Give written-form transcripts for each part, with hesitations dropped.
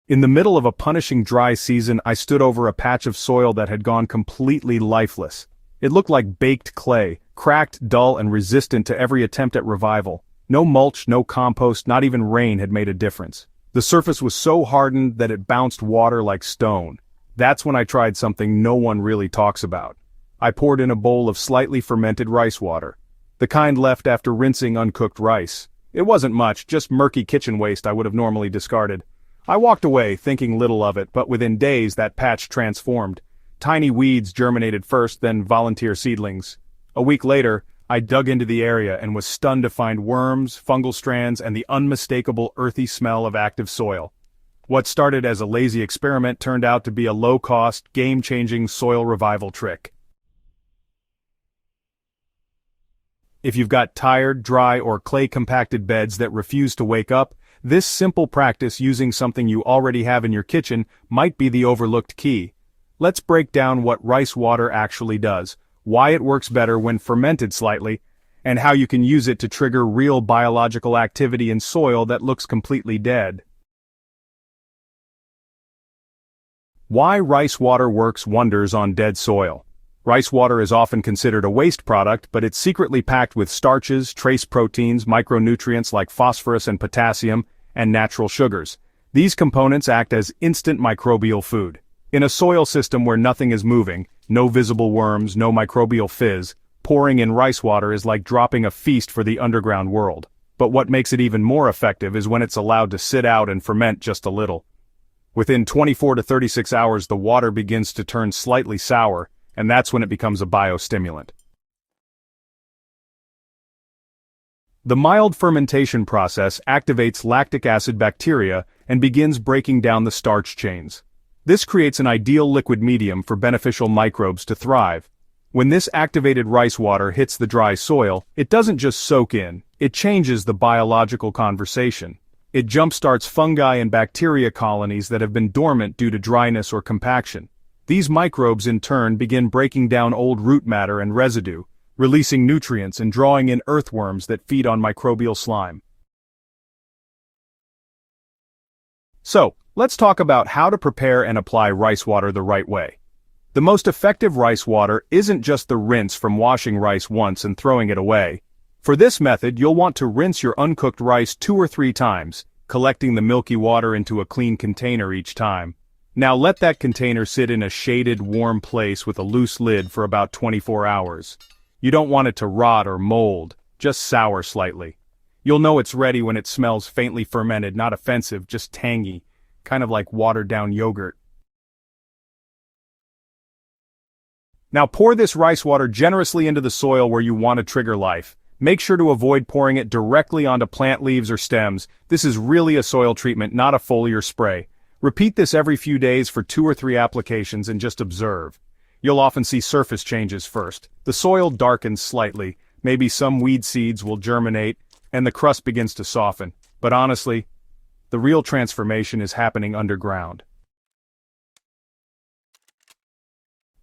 In the middle of a punishing dry season, I stood over a patch of soil that had gone completely lifeless. It looked like baked clay, cracked, dull, and resistant to every attempt at revival. No mulch, no compost, not even rain had made a difference. The surface was so hardened that it bounced water like stone. That's when I tried something no one really talks about. I poured in a bowl of slightly fermented rice water. The kind left after rinsing uncooked rice. It wasn't much, just murky kitchen waste I would have normally discarded. I walked away, thinking little of it, but within days that patch transformed. Tiny weeds germinated first, then volunteer seedlings. A week later, I dug into the area and was stunned to find worms, fungal strands, and the unmistakable earthy smell of active soil. What started as a lazy experiment turned out to be a low-cost, game-changing soil revival trick. If you've got tired, dry, or clay-compacted beds that refuse to wake up, this simple practice using something you already have in your kitchen might be the overlooked key. Let's break down what rice water actually does, why it works better when fermented slightly, and how you can use it to trigger real biological activity in soil that looks completely dead. Why rice water works wonders on dead soil. Rice water is often considered a waste product, but it's secretly packed with starches, trace proteins, micronutrients like phosphorus and potassium, and natural sugars. These components act as instant microbial food. In a soil system where nothing is moving, no visible worms, no microbial fizz, pouring in rice water is like dropping a feast for the underground world. But what makes it even more effective is when it's allowed to sit out and ferment just a little. Within 24 to 36 hours, the water begins to turn slightly sour, and that's when it becomes a biostimulant. The mild fermentation process activates lactic acid bacteria and begins breaking down the starch chains. This creates an ideal liquid medium for beneficial microbes to thrive. When this activated rice water hits the dry soil, it doesn't just soak in, it changes the biological conversation. It jumpstarts fungi and bacteria colonies that have been dormant due to dryness or compaction. These microbes in turn begin breaking down old root matter and residue, releasing nutrients and drawing in earthworms that feed on microbial slime. So, let's talk about how to prepare and apply rice water the right way. The most effective rice water isn't just the rinse from washing rice once and throwing it away. For this method, you'll want to rinse your uncooked rice 2 or 3 times, collecting the milky water into a clean container each time. Now let that container sit in a shaded, warm place with a loose lid for about 24 hours. You don't want it to rot or mold, just sour slightly. You'll know it's ready when it smells faintly fermented, not offensive, just tangy, kind of like watered-down yogurt. Now pour this rice water generously into the soil where you want to trigger life. Make sure to avoid pouring it directly onto plant leaves or stems. This is really a soil treatment, not a foliar spray. Repeat this every few days for 2 or 3 applications and just observe. You'll often see surface changes first. The soil darkens slightly, maybe some weed seeds will germinate, and the crust begins to soften. But honestly, the real transformation is happening underground.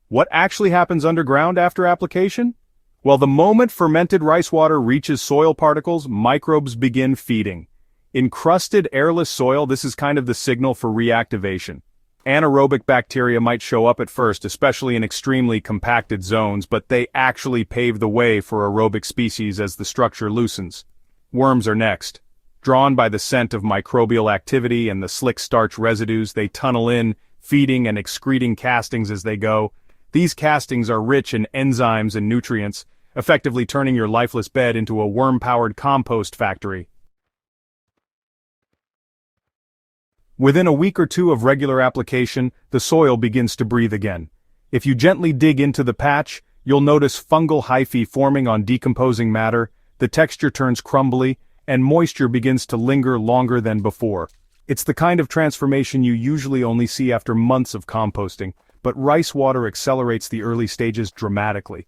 What actually happens underground after application? Well, the moment fermented rice water reaches soil particles, microbes begin feeding. In crusted, airless soil, this is kind of the signal for reactivation. Anaerobic bacteria might show up at first, especially in extremely compacted zones, but they actually pave the way for aerobic species as the structure loosens. Worms are next. Drawn by the scent of microbial activity and the slick starch residues, they tunnel in, feeding and excreting castings as they go. These castings are rich in enzymes and nutrients, effectively turning your lifeless bed into a worm-powered compost factory. Within a week or 2 of regular application, the soil begins to breathe again. If you gently dig into the patch, you'll notice fungal hyphae forming on decomposing matter, the texture turns crumbly, and moisture begins to linger longer than before. It's the kind of transformation you usually only see after months of composting, but rice water accelerates the early stages dramatically.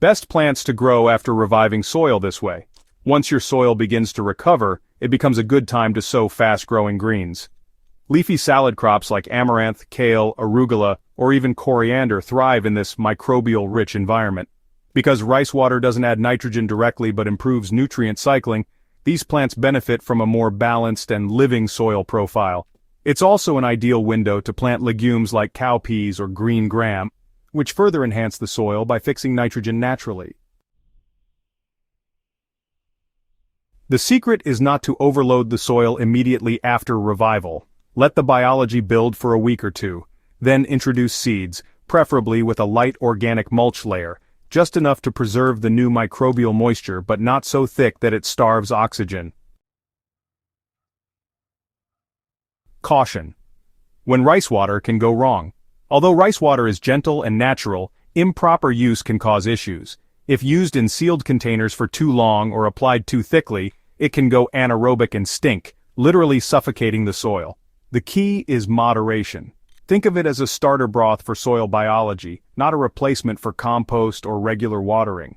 Best plants to grow after reviving soil this way. Once your soil begins to recover, it becomes a good time to sow fast-growing greens. Leafy salad crops like amaranth, kale, arugula, or even coriander thrive in this microbial-rich environment. Because rice water doesn't add nitrogen directly but improves nutrient cycling, These plants benefit from a more balanced and living soil profile. It's also an ideal window to plant legumes like cowpeas or green gram, which further enhance the soil by fixing nitrogen naturally. The secret is not to overload the soil immediately after revival. Let the biology build for a week or two, then introduce seeds, preferably with a light organic mulch layer, just enough to preserve the new microbial moisture but not so thick that it starves oxygen. Caution. When rice water can go wrong. Although rice water is gentle and natural, improper use can cause issues. If used in sealed containers for too long or applied too thickly, it can go anaerobic and stink, literally suffocating the soil. The key is moderation. Think of it as a starter broth for soil biology, not a replacement for compost or regular watering.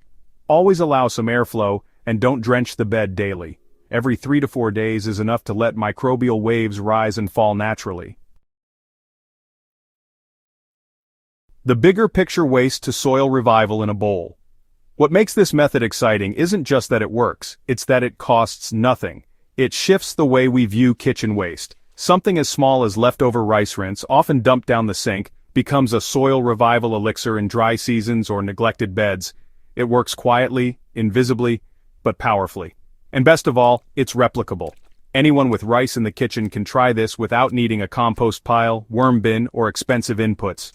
Always allow some airflow and don't drench the bed daily. Every 3 to 4 days is enough to let microbial waves rise and fall naturally. The bigger picture waste to soil revival in a bowl. What makes this method exciting isn't just that it works, it's that it costs nothing. It shifts the way we view kitchen waste. Something as small as leftover rice rinse, often dumped down the sink, becomes a soil revival elixir in dry seasons or neglected beds. It works quietly, invisibly, but powerfully. And best of all, it's replicable. Anyone with rice in the kitchen can try this without needing a compost pile, worm bin, or expensive inputs.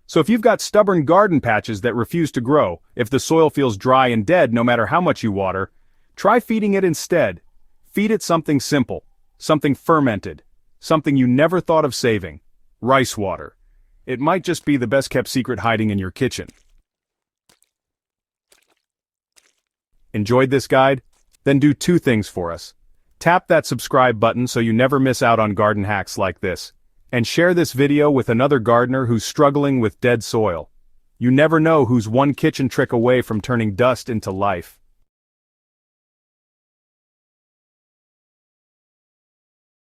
So if you've got stubborn garden patches that refuse to grow, if the soil feels dry and dead no matter how much you water, try feeding it instead. Feed it something simple, something fermented, something you never thought of saving. Rice water. It might just be the best kept secret hiding in your kitchen. Enjoyed this guide? Then do 2 things for us. Tap that subscribe button so you never miss out on garden hacks like this. And share this video with another gardener who's struggling with dead soil. You never know who's one kitchen trick away from turning dust into life.